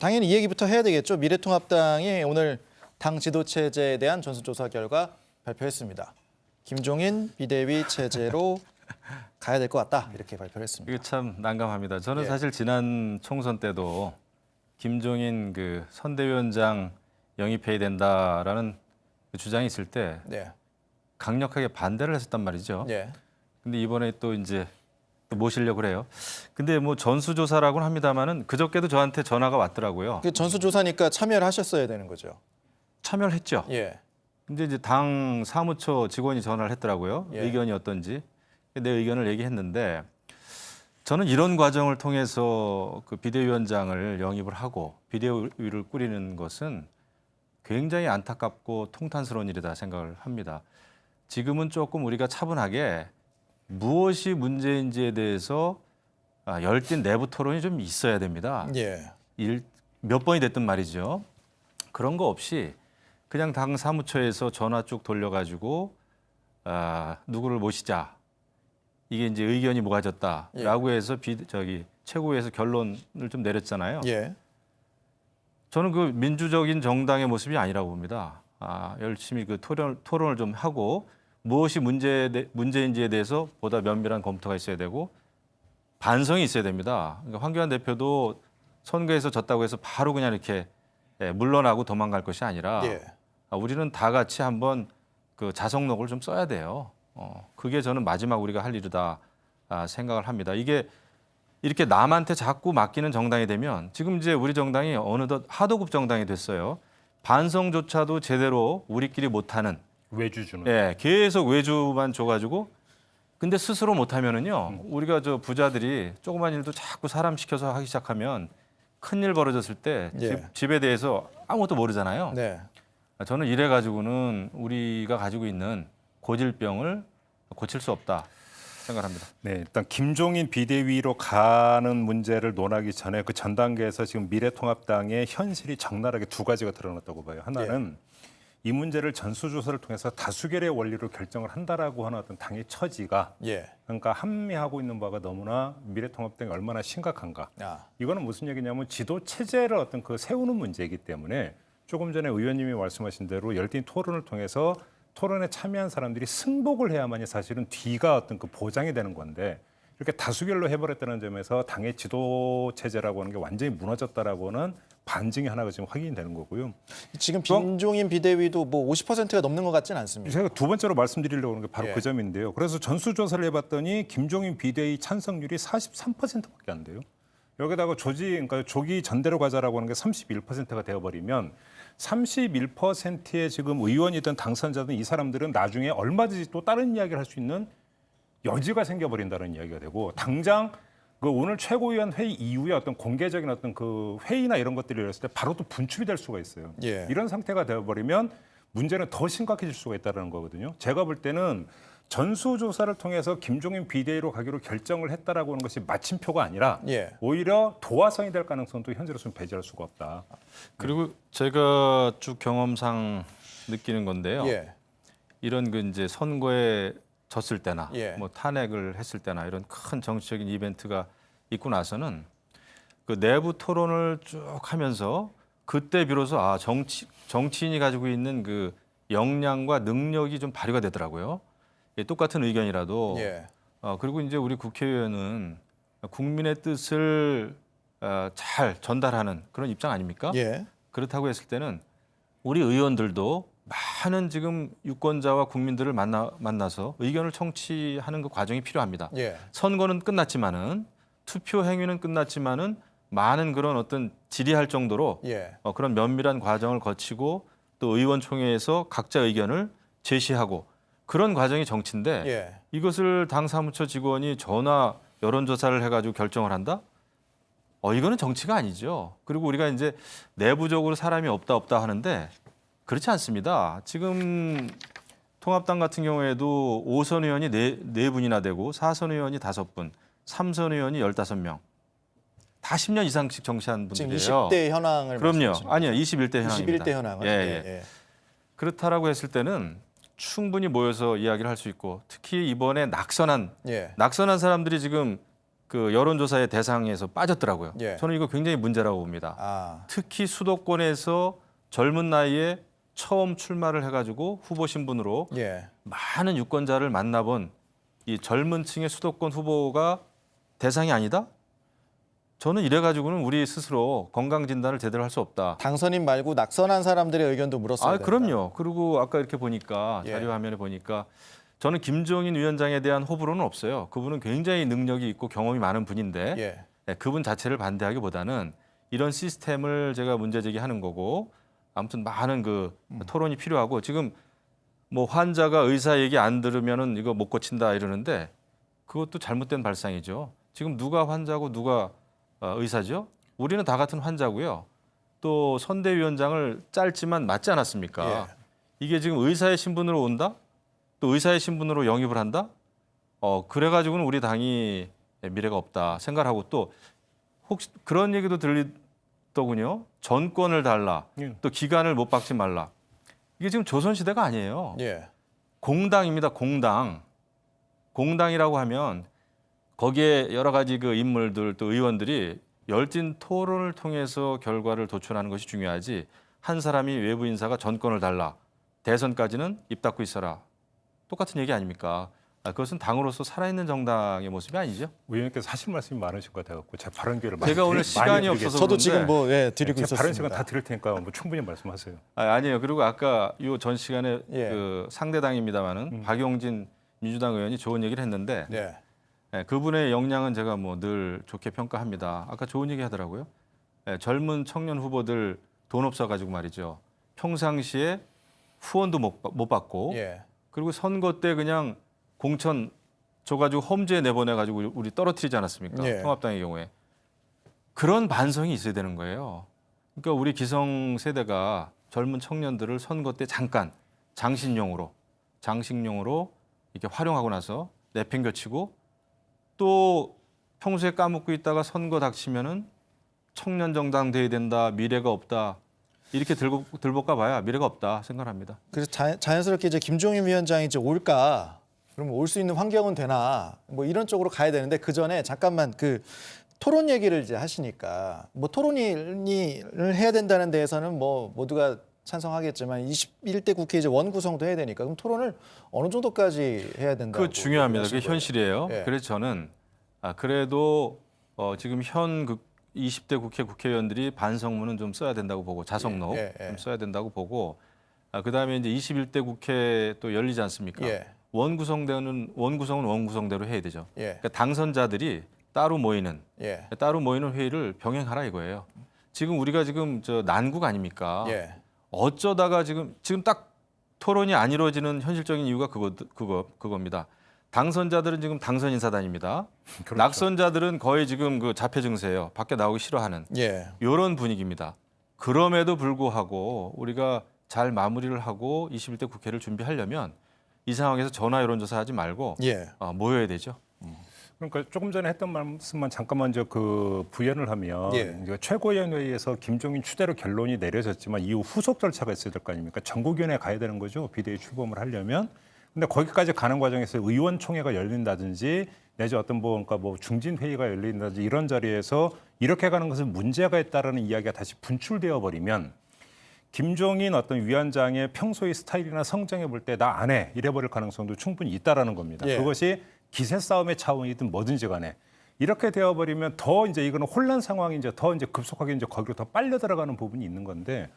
당연히 이 얘기부터 해야 되겠죠. 미래통합당이 오늘 당 지도체제에 대한 전수조사 결과 발표했습니다. 김종인 비대위 체제로 가야 될 것 같다 이렇게 발표했습니다. 이게 참 난감합니다. 저는 예. 사실 지난 총선 때도 김종인 그 선대위원장 영입해야 된다라는 그 주장이 있을 때 네. 강력하게 반대를 했었단 말이죠. 예. 근데 이번에 또 이제 또 모시려고 그래요. 근데 뭐 전수조사라고는 합니다만은 그저께도 저한테 전화가 왔더라고요. 그 전수조사니까 참여를 하셨어야 되는 거죠. 참여를 했죠. 예. 근데 이제 당 사무처 직원이 전화를 했더라고요. 예. 의견이 어떤지. 내 의견을 얘기했는데 저는 이런 과정을 통해서 그 비대위원장을 영입을 하고 비대위를 꾸리는 것은 굉장히 안타깝고 통탄스러운 일이다 생각을 합니다. 지금은 조금 우리가 차분하게 무엇이 문제인지에 대해서 열띤 내부 토론이 좀 있어야 됩니다. 예. 몇 번이 됐든 말이죠. 그런 거 없이 그냥 당 사무처에서 전화 쭉 돌려가지고 누구를 모시자. 이게 이제 의견이 모아졌다라고 해서 최고위에서 결론을 좀 내렸잖아요. 예. 저는 그 민주적인 정당의 모습이 아니라고 봅니다. 열심히 그 토론을 좀 하고 무엇이 문제인지에 대해서 보다 면밀한 검토가 있어야 되고 반성이 있어야 됩니다. 그러니까 황교안 대표도 선거에서 졌다고 해서 바로 그냥 이렇게 물러나고 도망갈 것이 아니라 예. 우리는 다 같이 한번 그 자성록을 좀 써야 돼요. 그게 저는 마지막 우리가 할 일이다 생각을 합니다. 이게 이렇게 남한테 자꾸 맡기는 정당이 되면 지금 이제 우리 정당이 어느덧 하도급 정당이 됐어요. 반성조차도 제대로 우리끼리 못하는 외주 주는. 예, 계속 외주만 줘가지고 근데 스스로 못하면은요 우리가 저 부자들이 조그만 일도 자꾸 사람 시켜서 하기 시작하면 큰일 벌어졌을 때 예. 집에 대해서 아무것도 모르잖아요. 네. 저는 이래 가지고는 우리가 가지고 있는 고질병을 고칠 수 없다 생각합니다. 네, 일단 김종인 비대위로 가는 문제를 논하기 전에 그 전 단계에서 지금 미래통합당의 현실이 적나라하게 두 가지가 드러났다고 봐요. 하나는 이 문제를 전수조사를 통해서 다수결의 원리로 결정을 한다라고 하는 어떤 당의 처지가 예. 그러니까 함미하고 있는 바가 너무나 미래통합당이 얼마나 심각한가. 이거는 무슨 얘기냐면 지도 체제를 어떤 그 세우는 문제이기 때문에 조금 전에 의원님이 말씀하신 대로 열띤 토론을 통해서 토론에 참여한 사람들이 승복을 해야만이 사실은 뒤가 어떤 그 보장이 되는 건데 이렇게 다수결로 해버렸다는 점에서 당의 지도 체제라고 하는 게 완전히 무너졌다라고는 반증이 하나가 지금 확인이 되는 거고요. 지금 김종인 비대위도 뭐 50%가 넘는 것 같지는 않습니다. 제가 두 번째로 말씀드리려고 하는 게 바로 예. 그 점인데요. 그래서 전수조사를 해봤더니 김종인 비대위 찬성률이 43%밖에 안 돼요. 여기다가 그러니까 조기 전대로 가자라고 하는 게 31%가 되어버리면 31%의 지금 의원이든 당선자든 이 사람들은 나중에 얼마든지 또 다른 이야기를 할 수 있는 여지가 생겨버린다는 이야기가 되고 당장 그 오늘 최고위원 회의 이후에 어떤 공개적인 어떤 그 회의나 이런 것들이 열렸을 때 바로 또 분출이 될 수가 있어요. 예. 이런 상태가 되어버리면 문제는 더 심각해질 수가 있다는 거거든요. 제가 볼 때는 전수조사를 통해서 김종인 비대위로 가기로 결정을 했다라고 하는 것이 마침표가 아니라 예. 오히려 도화성이 될 가능성도 현재로서는 배제할 수가 없다. 그리고 제가 쭉 경험상 느끼는 건데요. 예. 이런 그 이제 선거에 졌을 때나 예. 뭐 탄핵을 했을 때나 이런 큰 정치적인 이벤트가 있고 나서는 그 내부 토론을 쭉 하면서 그때 비로소 정치인이 가지고 있는 그 역량과 능력이 좀 발휘가 되더라고요. 똑같은 의견이라도 예. 그리고 이제 우리 국회의원은 국민의 뜻을 잘 전달하는 그런 입장 아닙니까? 예. 그렇다고 했을 때는 우리 의원들도 많은 지금 유권자와 국민들을 만나서 의견을 청취하는 그 과정이 필요합니다. 예. 선거는 끝났지만은 투표 행위는 끝났지만은 많은 그런 어떤 질의할 정도로 예. 그런 면밀한 과정을 거치고 또 의원총회에서 각자 의견을 제시하고 그런 과정이 정치인데 예. 이것을 당 사무처 직원이 전화 여론조사를 해가지고 결정을 한다? 이거는 정치가 아니죠. 그리고 우리가 이제 내부적으로 사람이 없다 하는데 그렇지 않습니다. 지금 통합당 같은 경우에도 5선 의원이 네 분이나 되고 4선 의원이 5분, 3선 의원이 15명. 다 10년 이상씩 정치한 지금 분들이에요. 20대 현황을 그럼요. 말씀하시는 아니요. 21대 현황입니다. 21대 현황을. 예. 그렇다라고 했을 때는 충분히 모여서 이야기를 할 수 있고 특히 이번에 낙선한 예. 사람들이 지금 그 여론조사의 대상에서 빠졌더라고요. 예. 저는 이거 굉장히 문제라고 봅니다. 아, 특히 수도권에서 젊은 나이에 처음 출마를 해가지고 후보 신분으로 예. 많은 유권자를 만나본 이 젊은 층의 수도권 후보가 대상이 아니다? 저는 이래가지고는 우리 스스로 건강 진단을 제대로 할 수 없다. 당선인 말고 낙선한 사람들의 의견도 물었어야 된다. 그럼요. 그리고 아까 이렇게 보니까 예. 자료 화면에 보니까 저는 김종인 위원장에 대한 호불호는 없어요. 그분은 굉장히 능력이 있고 경험이 많은 분인데 예. 네, 그분 자체를 반대하기보다는 이런 시스템을 제가 문제 제기하는 거고 아무튼 많은 그 토론이 필요하고 지금 뭐 환자가 의사 얘기 안 들으면은 이거 못 고친다 이러는데 그것도 잘못된 발상이죠. 지금 누가 환자고 누가 의사죠? 우리는 다 같은 환자고요. 또 선대위원장을 짧지만 맞지 않았습니까? 예. 이게 지금 의사의 신분으로 온다? 또 의사의 신분으로 영입을 한다? 그래가지고는 우리 당이 미래가 없다 생각하고 또 혹시 그런 얘기도 들리더군요. 전권을 달라. 예. 또 기간을 못 박지 말라. 이게 지금 조선시대가 아니에요. 예. 공당입니다. 공당. 공당이라고 하면 거기에 여러 가지 그 인물들 또 의원들이 열띤 토론을 통해서 결과를 도출하는 것이 중요하지 한 사람이 외부 인사가 전권을 달라. 대선까지는 입 닫고 있어라. 똑같은 얘기 아닙니까? 그것은 당으로서 살아있는 정당의 모습이 아니죠. 의원님께서 하실 말씀이 많으신 것 같아갖고 제 발언 기회를 많이 제가 오늘 많이 시간이 드리겠습니다. 없어서 저도 그런데 지금 뭐 드리고 제 발언 있었습니다. 시간 다 드릴 테니까 뭐 충분히 말씀하세요. 아니에요. 그리고 아까 요 전 시간에 예. 그 상대당입니다마는 박용진 민주당 의원이 좋은 얘기를 했는데 네. 그분의 역량은 제가 뭐 늘 좋게 평가합니다. 아까 좋은 얘기 하더라고요. 젊은 청년 후보들 돈 없어가지고 말이죠. 평상시에 후원도 못 받고 예. 그리고 선거 때 그냥 공천 줘가지고 험지에 내보내가지고 우리 떨어뜨리지 않았습니까? 예. 통합당의 경우에. 그런 반성이 있어야 되는 거예요. 그러니까 우리 기성 세대가 젊은 청년들을 선거 때 잠깐 장식용으로 이렇게 활용하고 나서 내팽겨치고 또 평소에 까먹고 있다가 선거 닥치면은 청년 정당 돼야 된다, 미래가 없다 이렇게 들볶아 봐야 미래가 없다 생각합니다. 그래서 자연스럽게 이제 김종인 위원장이 이제 올까? 그러면 올 수 있는 환경은 되나? 뭐 이런 쪽으로 가야 되는데 그 전에 잠깐만 그 토론 얘기를 이제 하시니까 뭐 토론을 해야 된다는 데에서는 뭐 모두가 찬성하겠지만 21대 국회 이제 원구성도 해야 되니까 그럼 토론을 어느 정도까지 해야 된다고? 그 중요합니다. 그게 얘기하신 거예요? 현실이에요. 예. 그래서 저는 그래도 지금 현 20대 국회의원들이 반성문은 좀 써야 된다고 보고 자성록 좀 써야 된다고 보고 그다음에 이제 21대 국회 또 열리지 않습니까? 예. 원구성은 원구성대로 해야 되죠. 예. 그러니까 당선자들이 따로 모이는 예. 회의를 병행하라 이거예요. 지금 우리가 지금 저 난국 아닙니까? 예. 어쩌다가 지금 딱 토론이 안 이루어지는 현실적인 이유가 그겁니다. 당선자들은 지금 당선 인사단입니다. 그렇죠. 낙선자들은 거의 지금 그 자폐 증세예요. 밖에 나오기 싫어하는 예. 이런 분위기입니다. 그럼에도 불구하고 우리가 잘 마무리를 하고 21대 국회를 준비하려면 이 상황에서 전화 여론조사 하지 말고 예. 모여야 되죠. 그러니까 조금 전에 했던 말씀만 잠깐만 그 부연을 하면 예. 이제 최고위원회에서 김종인 추대로 결론이 내려졌지만 이후 후속 절차가 있어야 될 거 아닙니까? 전국위원회 가야 되는 거죠. 비대위 출범을 하려면. 근데 거기까지 가는 과정에서 의원총회가 열린다든지 내지 어떤 그러니까 중진 회의가 열린다든지 이런 자리에서 이렇게 가는 것은 문제가 있다라는 이야기가 다시 분출되어 버리면 김종인 어떤 위원장의 평소의 스타일이나 성정해 볼 때 나 안 해 이래 버릴 가능성도 충분히 있다라는 겁니다. 예. 그것이 기세 싸움의 차원이든 뭐든지 간에 이렇게 되어 버리면 더 이제 이거는 혼란 상황이 더 급속하게 거기로 더 빨려 들어가는 부분이 있는 건데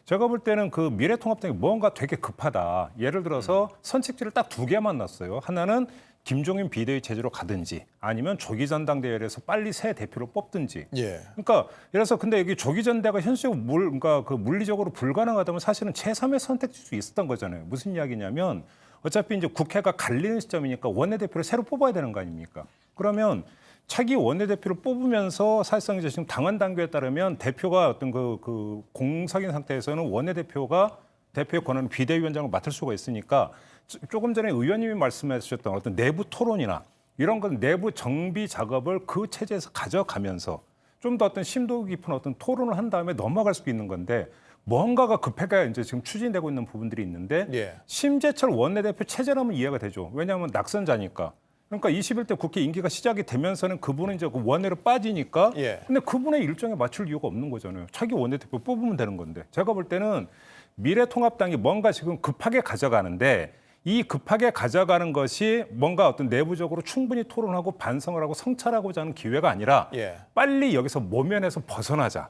제가 볼 때는 그 미래통합당이 뭔가 되게 급하다. 예를 들어서 선택지를 딱 두 개만 놨어요. 하나는 김종인 비대위 체제로 가든지 아니면 조기 전당대회에서 빨리 새 대표를 뽑든지. 예. 그러니까 그래서 근데 여기 조기 전대가 현실적으로 그러니까 그 물리적으로 불가능하다면 사실은 제3의 선택지일 수 있었던 거잖아요. 무슨 이야기냐면 어차피 이제 국회가 갈리는 시점이니까 원내대표를 새로 뽑아야 되는 거 아닙니까? 그러면 차기 원내대표를 뽑으면서 사실상 이제 지금 당헌 당규에 따르면 대표가 어떤 그 공석인 상태에서는 원내대표가 대표의 권한을 비대위원장을 맡을 수가 있으니까 조금 전에 의원님이 말씀해 주셨던 어떤 내부 토론이나 이런 건 내부 정비 작업을 그 체제에서 가져가면서 좀 더 어떤 심도 깊은 어떤 토론을 한 다음에 넘어갈 수 있는 건데 뭔가가 급하게 이제 지금 추진되고 있는 부분들이 있는데 예. 심재철 원내대표 체제라면 이해가 되죠. 왜냐하면 낙선자니까. 그러니까 21대 국회 임기가 시작이 되면서는 그분은 이제 그 원내로 빠지니까 예. 근데 그분의 일정에 맞출 이유가 없는 거잖아요. 차기 원내대표 뽑으면 되는 건데. 제가 볼 때는 미래통합당이 뭔가 지금 급하게 가져가는데 이 급하게 가져가는 것이 뭔가 어떤 내부적으로 충분히 토론하고 반성을 하고 성찰하고자 하는 기회가 아니라 예. 빨리 여기서 모면에서 벗어나자.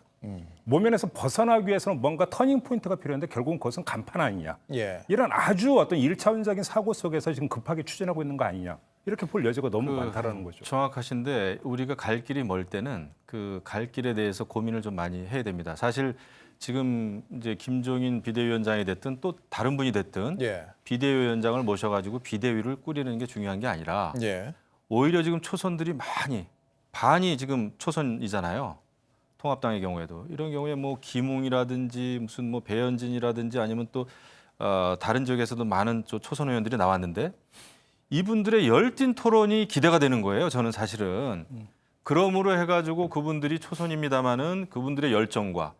모면에서 벗어나기 위해서는 뭔가 터닝 포인트가 필요한데 결국은 그것은 간판 아니냐. 예. 이런 아주 어떤 일차원적인 사고 속에서 지금 급하게 추진하고 있는 거 아니냐. 이렇게 볼 여지가 너무 많다라는 거죠. 정확하신데 우리가 갈 길이 멀 때는 그 갈 길에 대해서 고민을 좀 많이 해야 됩니다. 사실 지금 이제 김종인 비대위원장이 됐든 또 다른 분이 됐든 예. 비대위원장을 모셔가지고 비대위를 꾸리는 게 중요한 게 아니라 예. 오히려 지금 초선들이 반이 지금 초선이잖아요. 통합당의 경우에도 이런 경우에 뭐 김웅이라든지 무슨 뭐 배현진이라든지 아니면 또 다른 지역에서도 많은 초선 의원들이 나왔는데 이분들의 열띤 토론이 기대가 되는 거예요. 저는 사실은 그러므로 해가지고 그분들이 초선입니다마는 그분들의 열정과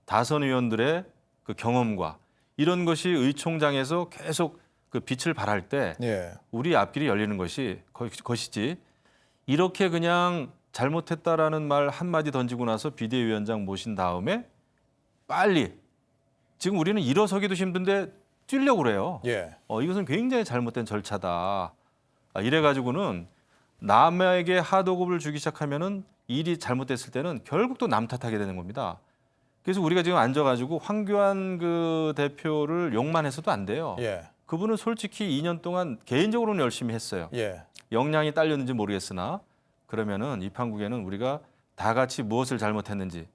다선 의원들의 그 경험과 이런 것이 의총장에서 계속 그 빛을 발할 때 예. 우리 앞길이 열리는 것이지 이렇게 그냥 잘못했다라는 말 한마디 던지고 나서 비대위원장 모신 다음에 빨리 지금 우리는 일어서기도 힘든데 뛰려고 그래요. 예. 이것은 굉장히 잘못된 절차다. 이래가지고는 남에게 하도급을 주기 시작하면은 일이 잘못됐을 때는 결국 또 남 탓하게 되는 겁니다. 그래서 우리가 지금 앉아가지고 황교안 그 대표를 욕만 해서도 안 돼요. 예. 그분은 솔직히 2년 동안 개인적으로는 열심히 했어요. 예. 역량이 딸렸는지 모르겠으나 그러면은 이 판국에는 우리가 다 같이 무엇을 잘못했는지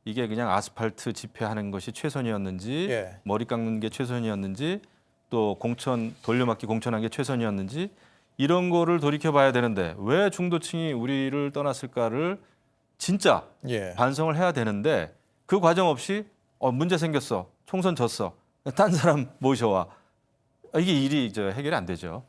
이게 그냥 아스팔트 집회하는 것이 최선이었는지 예. 머리 깎는 게 최선이었는지 또 공천 돌려막기 공천한 게 최선이었는지 이런 거를 돌이켜봐야 되는데 왜 중도층이 우리를 떠났을까를 진짜 예. 반성을 해야 되는데 그 과정 없이 문제 생겼어 총선 졌어 딴 사람 모셔와 이게 일이 해결이 안 되죠.